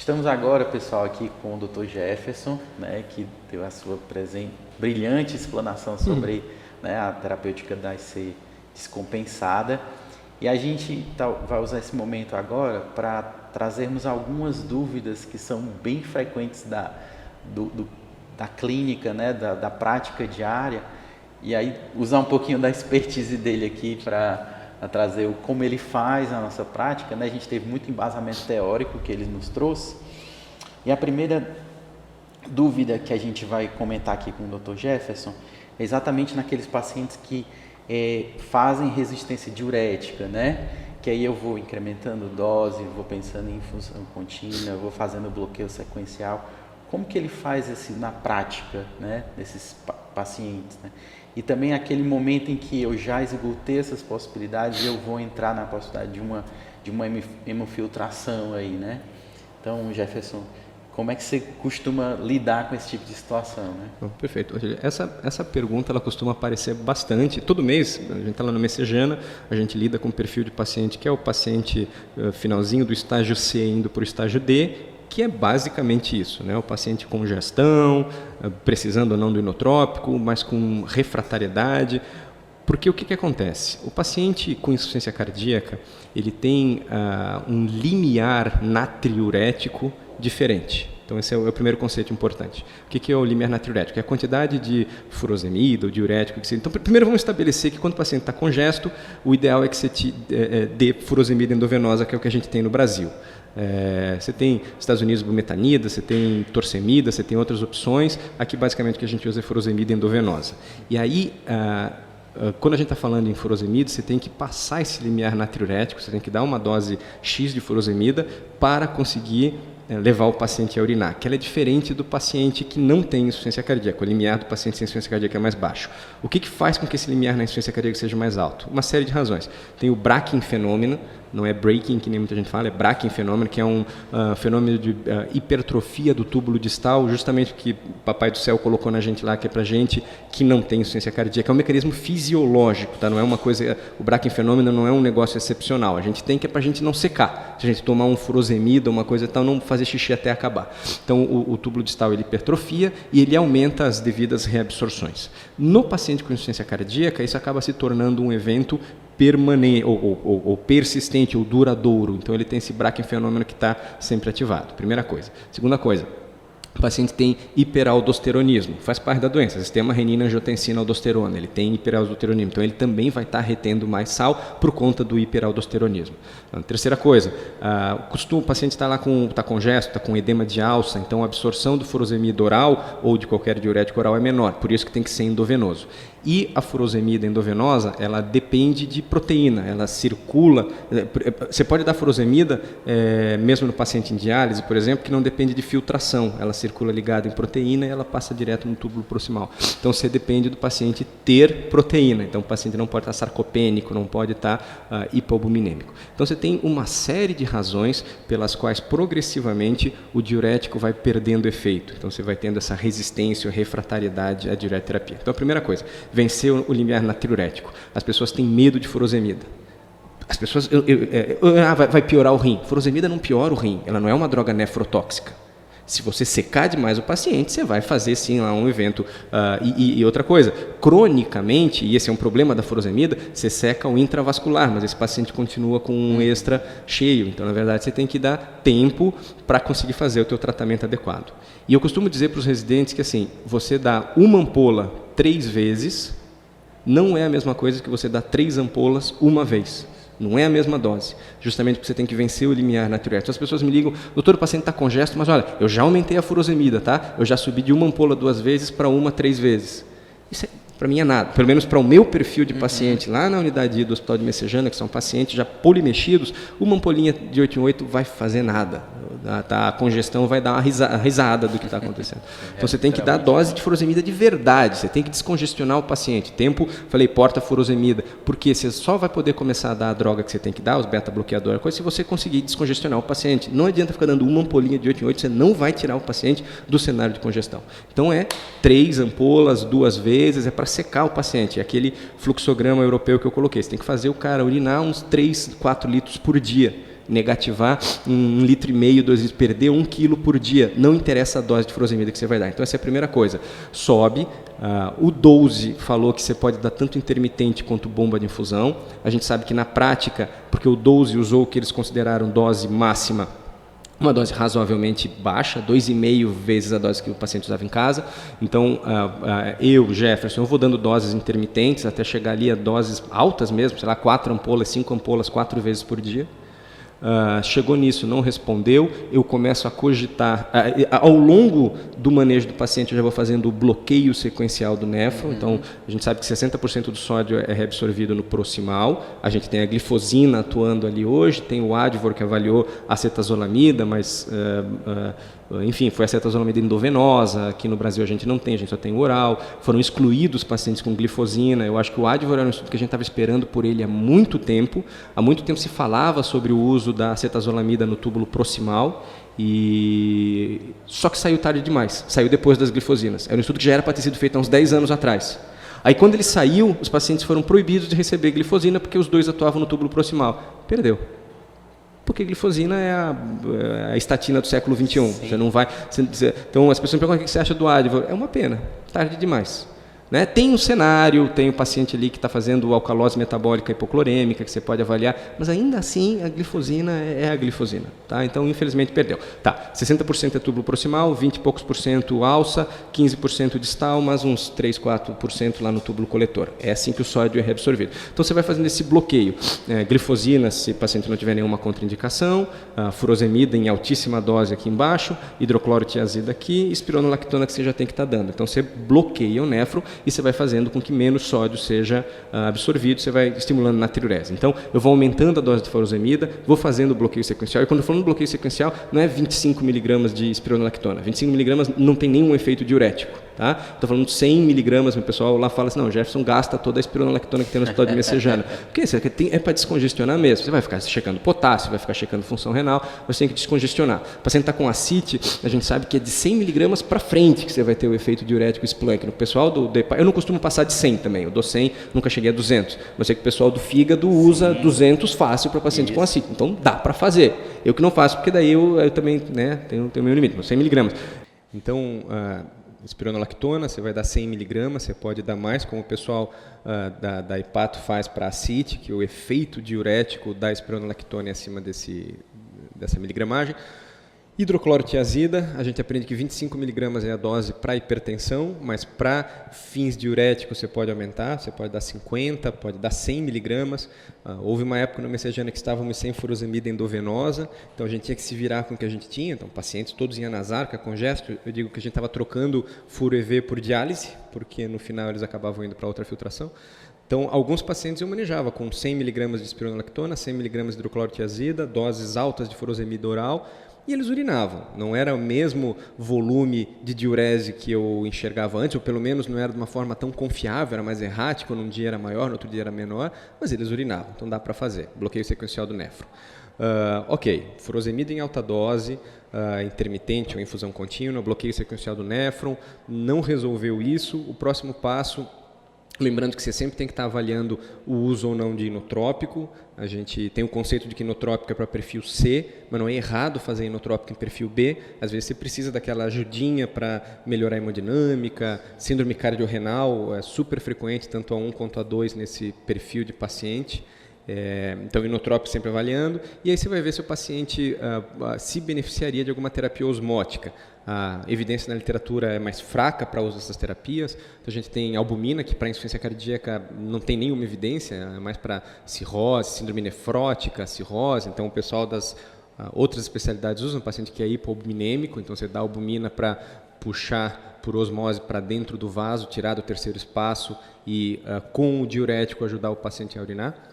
Estamos agora, pessoal, aqui com o Dr. Jefferson, né, que deu a sua brilhante explanação sobre a terapêutica da IC descompensada. E a gente vai usar esse momento agora para trazermos algumas dúvidas que são bem frequentes da clínica, né, da prática diária, e aí usar um pouquinho da expertise dele aqui para trazer como ele faz a nossa prática, né? A gente teve muito embasamento teórico que ele nos trouxe. E a primeira dúvida que a gente vai comentar aqui com o Dr. Jefferson é exatamente naqueles pacientes que fazem resistência diurética, né? Que aí eu vou incrementando dose, vou pensando em infusão contínua, vou fazendo bloqueio sequencial. Como que ele faz na prática, né, desses pacientes, né? E também aquele momento em que eu já esgotei essas possibilidades e eu vou entrar na possibilidade de uma hemofiltração aí, né? Então, Jefferson, como é que você costuma lidar com esse tipo de situação, né? Perfeito. Essa pergunta ela costuma aparecer bastante. Todo mês, a gente está lá no Messejana, a gente lida com um perfil de paciente que é o paciente finalzinho do estágio C indo para o estágio D, que é basicamente isso, né? O paciente com congestão, precisando ou não do inotrópico, mas com refratariedade. Porque o que acontece? O paciente com insuficiência cardíaca, ele tem um limiar natriurético diferente. Então esse é o primeiro conceito importante. O que é o limiar natriurético? É a quantidade de furosemida ou diurético que você... Então primeiro vamos estabelecer que quando o paciente está congesto, o ideal é que você dê furosemida endovenosa, que é o que a gente tem no Brasil. Você tem Estados Unidos bumetanida, você tem torcemida, você tem outras opções. Aqui basicamente o que a gente usa é furosemida endovenosa. E aí, quando a gente está falando em furosemida, você tem que passar esse limiar natriurético, você tem que dar uma dose X de furosemida para conseguir levar o paciente a urinar, que ela é diferente do paciente que não tem insuficiência cardíaca. O limiar do paciente sem insuficiência cardíaca é mais baixo. O que faz com que esse limiar na insuficiência cardíaca seja mais alto? Uma série de razões. Tem o Brakin fenômeno, não é breaking, que nem muita gente fala, é Brakin fenômeno, que é um fenômeno de hipertrofia do túbulo distal, justamente que o Papai do Céu colocou na gente lá, que é para gente que não tem insuficiência cardíaca. É um mecanismo fisiológico, tá? Não é uma coisa, o Brakin fenômeno não é um negócio excepcional. A gente tem que é para a gente não secar. Se a gente tomar um furosemida, uma coisa e tal, não fazer xixi até acabar. Então, o túbulo distal ele hipertrofia e ele aumenta as devidas reabsorções. No paciente com insuficiência cardíaca, isso acaba se tornando um evento permanente ou persistente ou duradouro. Então ele tem esse Brakin fenômeno que está sempre ativado. Primeira coisa. Segunda coisa, o paciente tem hiperaldosteronismo, faz parte da doença, sistema renina-angiotensina-aldosterona, ele tem hiperaldosteronismo, então ele também vai estar retendo mais sal por conta do hiperaldosteronismo. Terceira coisa, o paciente está lá está congesto, está com edema de alça, então a absorção do furosemida oral ou de qualquer diurético oral é menor, por isso que tem que ser endovenoso. E a furosemida endovenosa, ela depende de proteína, ela circula. Você pode dar furosemida, mesmo no paciente em diálise, por exemplo, que não depende de filtração, ela circula ligada em proteína e ela passa direto no túbulo proximal. Então você depende do paciente ter proteína, então o paciente não pode estar sarcopênico, não pode estar hipoalbuminêmico. Então você tem uma série de razões pelas quais progressivamente o diurético vai perdendo efeito. Então você vai tendo essa resistência ou refratariedade à diureterapia. Então a primeira coisa, vencer o limiar natriurético. As pessoas têm medo de furosemida. As pessoas... vai piorar o rim. Furosemida não piora o rim, ela não é uma droga nefrotóxica. Se você secar demais o paciente, você vai fazer sim lá um evento. E outra coisa, cronicamente, e esse é um problema da furosemida, você seca o intravascular, mas esse paciente continua com um extra cheio. Então, na verdade, você tem que dar tempo para conseguir fazer o teu tratamento adequado. E eu costumo dizer para os residentes que assim, você dá uma ampola 3 vezes, não é a mesma coisa que você dá 3 ampolas uma vez. Não é a mesma dose, justamente porque você tem que vencer o limiar natriurético. As pessoas me ligam, doutor, o paciente está congesto, mas olha, eu já aumentei a furosemida, tá? Eu já subi de uma ampola 2 vezes para 3 vezes. Isso para mim é nada, pelo menos para o meu perfil de paciente lá na unidade do Hospital de Messejana, que são pacientes já polimexidos, uma ampolinha de 8 em 8 vai fazer nada. A congestão vai dar uma risada do que está acontecendo. Então você tem que dar dose de furosemida de verdade, você tem que descongestionar o paciente. Tempo, falei, porta furosemida, porque você só vai poder começar a dar a droga que você tem que dar, os beta-bloqueadores, se você conseguir descongestionar o paciente. Não adianta ficar dando uma ampolinha de 8 em 8, você não vai tirar o paciente do cenário de congestão. Então 3 ampolas 2 vezes, é para secar o paciente, é aquele fluxograma europeu que eu coloquei. Você tem que fazer o cara urinar uns 3, 4 litros por dia. negativar 1,5 litro, 2 litros, perder 1 quilo por dia. Não interessa a dose de furosemida que você vai dar. Então essa é a primeira coisa. Sobe. O Dose falou que você pode dar tanto intermitente quanto bomba de infusão. A gente sabe que na prática, porque o Dose usou o que eles consideraram dose máxima, uma dose razoavelmente baixa, 2,5 vezes a dose que o paciente usava em casa. Então, eu, Jefferson, eu vou dando doses intermitentes até chegar ali a doses altas mesmo, sei lá, 4 ampolas, 5 ampolas, 4 vezes por dia. Chegou nisso, não respondeu, eu começo a cogitar. Ao longo do manejo do paciente, eu já vou fazendo o bloqueio sequencial do nefro. Então, a gente sabe que 60% do sódio é reabsorvido no proximal. A gente tem a glifosina atuando ali hoje, tem o Advor que avaliou a acetazolamida, mas, enfim, foi a acetazolamida endovenosa. Aqui no Brasil a gente não tem, a gente só tem o oral. Foram excluídos pacientes com glifosina. Eu acho que o Advor era um estudo que a gente estava esperando por ele há muito tempo. Há muito tempo se falava sobre o uso da acetazolamida no túbulo proximal, só que saiu tarde demais, saiu depois das glifosinas. Era um estudo que já era para ter sido feito há uns 10 anos atrás. Aí quando ele saiu, os pacientes foram proibidos de receber glifosina porque os dois atuavam no túbulo proximal. Perdeu. Porque glifosina é a estatina do século XXI. Você não vai, então as pessoas me perguntam o que você acha do Advor. É uma pena, tarde demais. Né? Tem um cenário, tem o paciente ali que está fazendo alcalose metabólica hipoclorêmica, que você pode avaliar, mas ainda assim a glifosina é a glifosina. Tá? Então, infelizmente, perdeu. Tá, 60% é túbulo proximal, 20 e poucos por cento alça, 15% distal, mas uns 3, 4% lá no túbulo coletor. É assim que o sódio é reabsorvido. Então, você vai fazendo esse bloqueio. Glifosina, se o paciente não tiver nenhuma contraindicação, furosemida em altíssima dose aqui embaixo, hidroclorotiazida aqui, espironolactona que você já tem que estar dando. Então, você bloqueia o nefro e você vai fazendo com que menos sódio seja absorvido, você vai estimulando a natriurese. Então, eu vou aumentando a dose de furosemida, vou fazendo o bloqueio sequencial, e quando eu falo no bloqueio sequencial, não é 25 mg de espironolactona, 25 mg não tem nenhum efeito diurético. Tá? Estou falando de 100 mg, o pessoal lá fala assim, não, o Jefferson gasta toda a espironolactona que tem no hospital de Messejana. Porque isso é para descongestionar mesmo. Você vai ficar checando potássio, vai ficar checando função renal, você tem que descongestionar. O paciente está com ascite, a gente sabe que é de 100 mg para frente que você vai ter o efeito diurético splank. No pessoal do EPA, eu não costumo passar de 100 também, eu dou 100, nunca cheguei a 200. Mas sei que o pessoal do fígado usa 200 fácil para paciente com ascite. Então dá para fazer. Eu que não faço, porque daí eu também tenho meu limite, 100 mg. Então, espironolactona, você vai dar 100 mg, você pode dar mais, como o pessoal da Hepato faz para ascite, que o efeito diurético da espironolactona é acima dessa miligramagem. Hidroclorotiazida, a gente aprende que 25 mg é a dose para hipertensão, mas para fins diuréticos você pode aumentar, você pode dar 50, pode dar 100 mg. Houve uma época no Messejana que estávamos sem furosemida endovenosa, então a gente tinha que se virar com o que a gente tinha, então pacientes todos em anasarca, congesto, eu digo que a gente estava trocando furo EV por diálise, porque no final eles acabavam indo para outra filtração. Então, alguns pacientes eu manejava com 100 mg de espironolactona, 100 mg de hidroclorotiazida, doses altas de furosemida oral, e eles urinavam. Não era o mesmo volume de diurese que eu enxergava antes, ou pelo menos não era de uma forma tão confiável, era mais errático, num dia era maior, no outro dia era menor, mas eles urinavam, então dá para fazer. Bloqueio sequencial do nefro. Ok, furosemida em alta dose, intermitente ou infusão contínua, bloqueio sequencial do néfron, não resolveu isso, o próximo passo... Lembrando que você sempre tem que estar avaliando o uso ou não de inotrópico. A gente tem o conceito de que inotrópico é para perfil C, mas não é errado fazer inotrópico em perfil B. Às vezes você precisa daquela ajudinha para melhorar a hemodinâmica. Síndrome cardiorrenal é super frequente, tanto A1 quanto A2 nesse perfil de paciente. Então, inotrópico sempre avaliando. E aí você vai ver se o paciente se beneficiaria de alguma terapia osmótica. A evidência na literatura é mais fraca para o uso dessas terapias. Então, a gente tem albumina, que para insuficiência cardíaca não tem nenhuma evidência, é mais para cirrose, síndrome nefrótica, cirrose. Então, o pessoal das outras especialidades usa um paciente que é hipoalbuminêmico, então você dá albumina para puxar por osmose para dentro do vaso, tirar do terceiro espaço e com o diurético ajudar o paciente a urinar.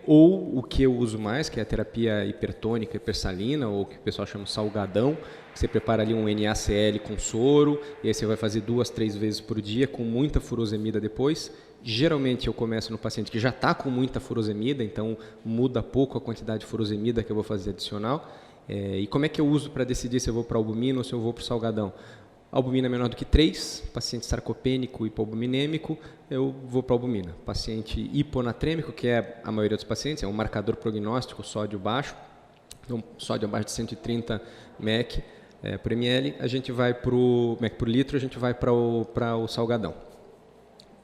Ou o que eu uso mais, que é a terapia hipertônica, hipersalina, ou que o pessoal chama de salgadão, que você prepara ali um NaCl com soro, e aí você vai fazer 2, 3 vezes por dia, com muita furosemida depois. Geralmente eu começo no paciente que já está com muita furosemida, então muda pouco a quantidade de furosemida que eu vou fazer adicional. E como é que eu uso para decidir se eu vou para albumina ou se eu vou para o salgadão? Albumina menor do que 3, paciente sarcopênico, hipoalbuminêmico, eu vou para albumina. Paciente hiponatrêmico, que é a maioria dos pacientes, é um marcador prognóstico, sódio baixo, então sódio abaixo de 130 mEq por ml, a gente vai para o mEq por litro, a gente vai para o salgadão.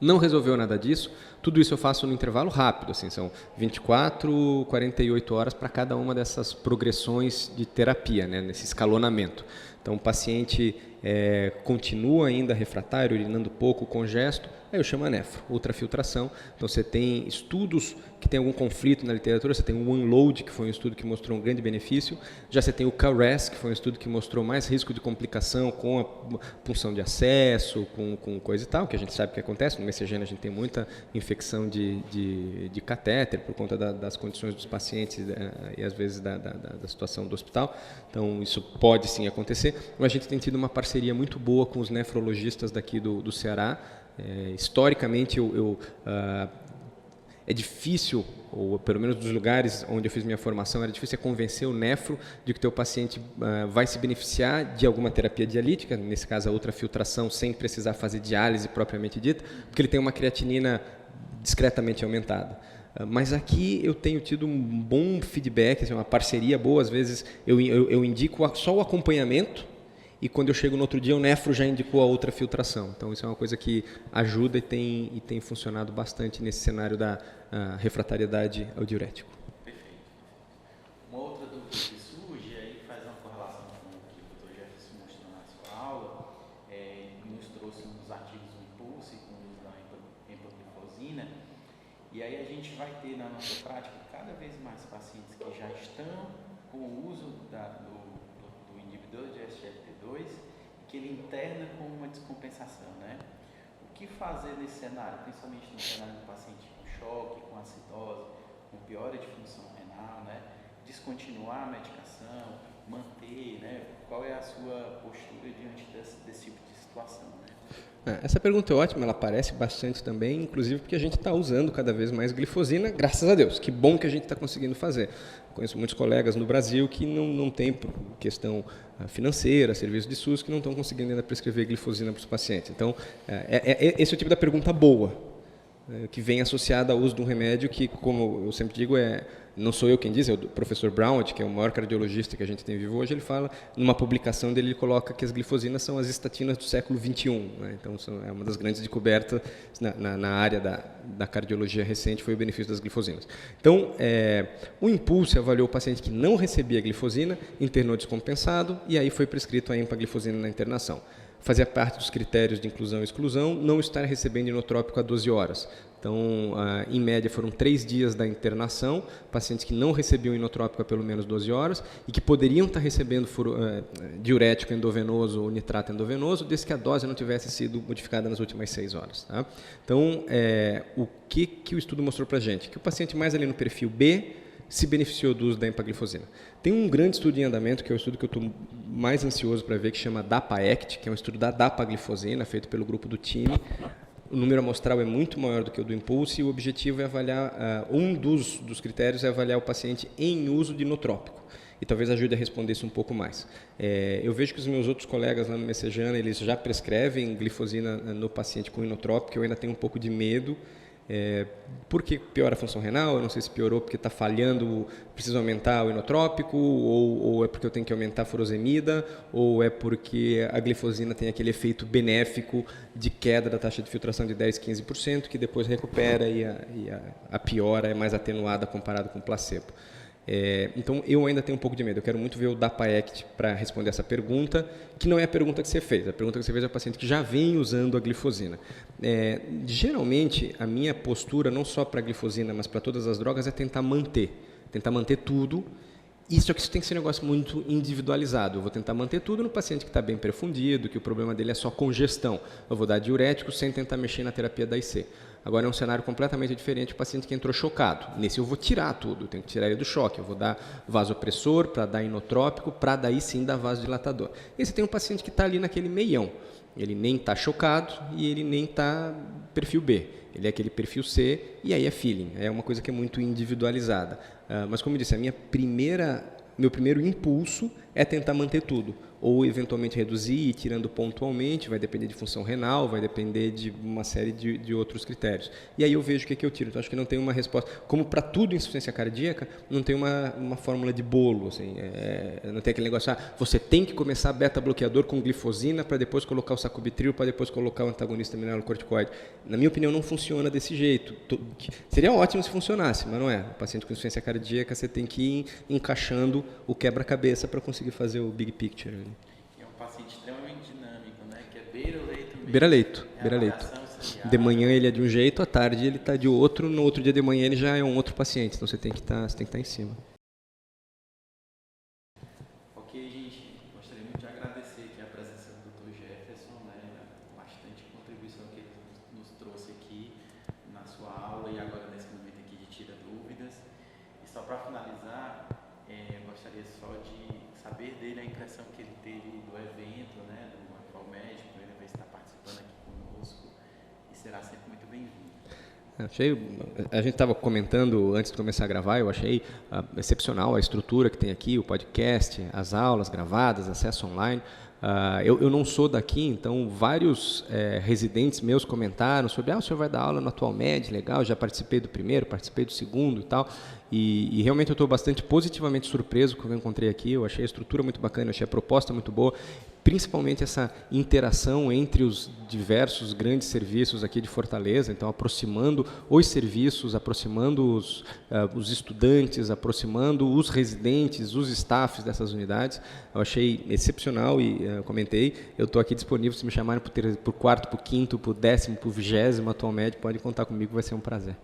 Não resolveu nada disso, tudo isso eu faço no intervalo rápido, assim, são 24, 48 horas para cada uma dessas progressões de terapia, né, nesse escalonamento. Então o paciente continua ainda refratário, urinando pouco, congesto, aí eu chamo a nefro, ultrafiltração. Então você tem estudos que tem algum conflito na literatura, você tem o OneLoad, que foi um estudo que mostrou um grande benefício, já você tem o CARES, que foi um estudo que mostrou mais risco de complicação com a punção de acesso, com coisa e tal, que a gente sabe que acontece, no messagena a gente tem muita infecção de catéter por conta das condições dos pacientes e às vezes da situação do hospital, então isso pode sim acontecer, mas a gente tem tido uma parceria muito boa com os nefrologistas daqui do Ceará. Historicamente é difícil, ou pelo menos dos lugares onde eu fiz minha formação, era difícil convencer o nefro de que o teu paciente vai se beneficiar de alguma terapia dialítica, nesse caso a ultrafiltração, sem precisar fazer diálise propriamente dita, porque ele tem uma creatinina discretamente aumentada. Mas aqui eu tenho tido um bom feedback, assim, uma parceria boa, às vezes eu indico só o acompanhamento, e quando eu chego no outro dia, o nefro já indicou a ultrafiltração. Então, isso é uma coisa que ajuda e tem funcionado bastante nesse cenário da refratariedade ao diurético. Perfeito. Uma outra dúvida que surge, aí faz uma correlação com o que o Dr. Jefferson mostrou na sua aula, nos trouxe uns artigos do Impulse com o uso da empagliflozina, e aí a gente vai ter na nossa prática cada vez mais pacientes que já estão com o uso do inibidor de SGLT2 e que ele interna com uma descompensação, né? O que fazer nesse cenário, principalmente no cenário do paciente com choque, com acidose, com piora de função renal, né? Descontinuar a medicação, manter, né? Qual é a sua postura diante desse tipo de situação, né? Essa pergunta é ótima, ela aparece bastante também, inclusive porque a gente está usando cada vez mais glifosina, graças a Deus. Que bom que a gente está conseguindo fazer. Conheço muitos colegas no Brasil que não têm, por questão financeira, serviço de SUS, que não estão conseguindo ainda prescrever glifosina para os pacientes. Então, esse é o tipo da pergunta boa, que vem associada ao uso de um remédio que, como eu sempre digo, não sou eu quem diz, é o professor Brownwood, que é o maior cardiologista que a gente tem vivo hoje, ele fala, numa publicação dele, ele coloca que as glifosinas são as estatinas do século XXI. Né? Então, é uma das grandes descobertas na área da cardiologia recente, foi o benefício das glifosinas. Então, o Impulse avaliou o paciente que não recebia glifosina, internou descompensado, e aí foi prescrito a empaglifosina na internação. Fazia parte dos critérios de inclusão e exclusão, não estar recebendo inotrópico a 12 horas. Então, em média, foram 3 dias da internação, pacientes que não recebiam inotrópico há pelo menos 12 horas e que poderiam estar recebendo diurético endovenoso ou nitrato endovenoso, desde que a dose não tivesse sido modificada nas últimas 6 horas. Tá? Então, o que o estudo mostrou para a gente? Que o paciente mais ali no perfil B se beneficiou do uso da empaglifosina. Tem um grande estudo em andamento, que é o estudo que eu estou mais ansioso para ver, que chama DAPA-ACT, que é um estudo da dapaglifosina, feito pelo grupo do time. O número amostral é muito maior do que o do Impulse e o objetivo é avaliar, um dos critérios é avaliar o paciente em uso de inotrópico. E talvez ajude a responder isso um pouco mais. Eu vejo que os meus outros colegas lá no Messejana, eles já prescrevem glifosina no paciente com inotrópico, eu ainda tenho um pouco de medo, porque piora a função renal, eu não sei se piorou porque está falhando, preciso aumentar o inotrópico, ou é porque eu tenho que aumentar a furosemida, ou é porque a glifosina tem aquele efeito benéfico de queda da taxa de filtração de 10, 15%, que depois recupera e a piora é mais atenuada comparado com o placebo. Então, eu ainda tenho um pouco de medo. Eu quero muito ver o DAPA-ACT para responder essa pergunta, que não é a pergunta que você fez. A pergunta que você fez é o paciente que já vem usando a glifosina. Geralmente, a minha postura, não só para a glifosina, mas para todas as drogas, é tentar manter tudo. Isso aqui tem que ser um negócio muito individualizado. Eu vou tentar manter tudo no paciente que está bem perfundido, que o problema dele é só congestão. Eu vou dar diurético sem tentar mexer na terapia da IC. Agora é um cenário completamente diferente, o paciente que entrou chocado. Nesse eu vou tirar tudo, eu tenho que tirar ele do choque. Eu vou dar vasopressor, para dar inotrópico, para daí sim dar vasodilatador. E você tem um paciente que está ali naquele meião. Ele nem está chocado e ele nem está perfil B. Ele é aquele perfil C e aí é feeling. É uma coisa que é muito individualizada. Mas como eu disse, meu primeiro impulso é tentar manter tudo. ou eventualmente reduzir e ir tirando pontualmente, vai depender de função renal, vai depender de uma série de outros critérios. E aí eu vejo o que eu tiro. Então, acho que não tem uma resposta. Como para tudo em insuficiência cardíaca, não tem uma fórmula de bolo. Assim, não tem aquele negócio, você tem que começar beta-bloqueador com glifosina para depois colocar o sacubitril, para depois colocar o antagonista mineralocorticoide. Na minha opinião, não funciona desse jeito. Seria ótimo se funcionasse, mas não é. O paciente com insuficiência cardíaca, você tem que ir encaixando o quebra-cabeça para conseguir fazer o big picture. É um paciente extremamente dinâmico, né? Que é beira-leito mesmo. Beira-leito, É beira-leito. avaliação De manhã ele é de um jeito, à tarde ele está de outro, no outro dia de manhã ele já é um outro paciente, então você tem que estar em cima. Ok, gente, gostaria muito de agradecer aqui a presença do Dr. Jefferson, né? Bastante contribuição que ele nos trouxe aqui na sua aula e agora nesse momento aqui de tira dúvidas. E só para finalizar, gostaria só de saber dele a impressão que ele teve do evento, né? Do Atual Médico, primeira vez que está participando aqui conosco e será sempre muito bem-vindo. A gente estava comentando antes de começar a gravar, eu achei excepcional a estrutura que tem aqui, o podcast, as aulas gravadas, acesso online. Eu não sou daqui, então vários residentes meus comentaram sobre o senhor vai dar aula no Atual Med, legal, já participei do primeiro, participei do segundo e tal. E realmente eu estou bastante positivamente surpreso com o que eu encontrei aqui. Eu achei a estrutura muito bacana, eu achei a proposta muito boa, principalmente essa interação entre os diversos grandes serviços aqui de Fortaleza, então aproximando os serviços, aproximando os estudantes, aproximando os residentes, os staffs dessas unidades. Eu achei excepcional e comentei, eu estou aqui disponível, se me chamarem para o quarto, para o quinto, para o 10º, para o 20º Atual Med, pode contar comigo, vai ser um prazer.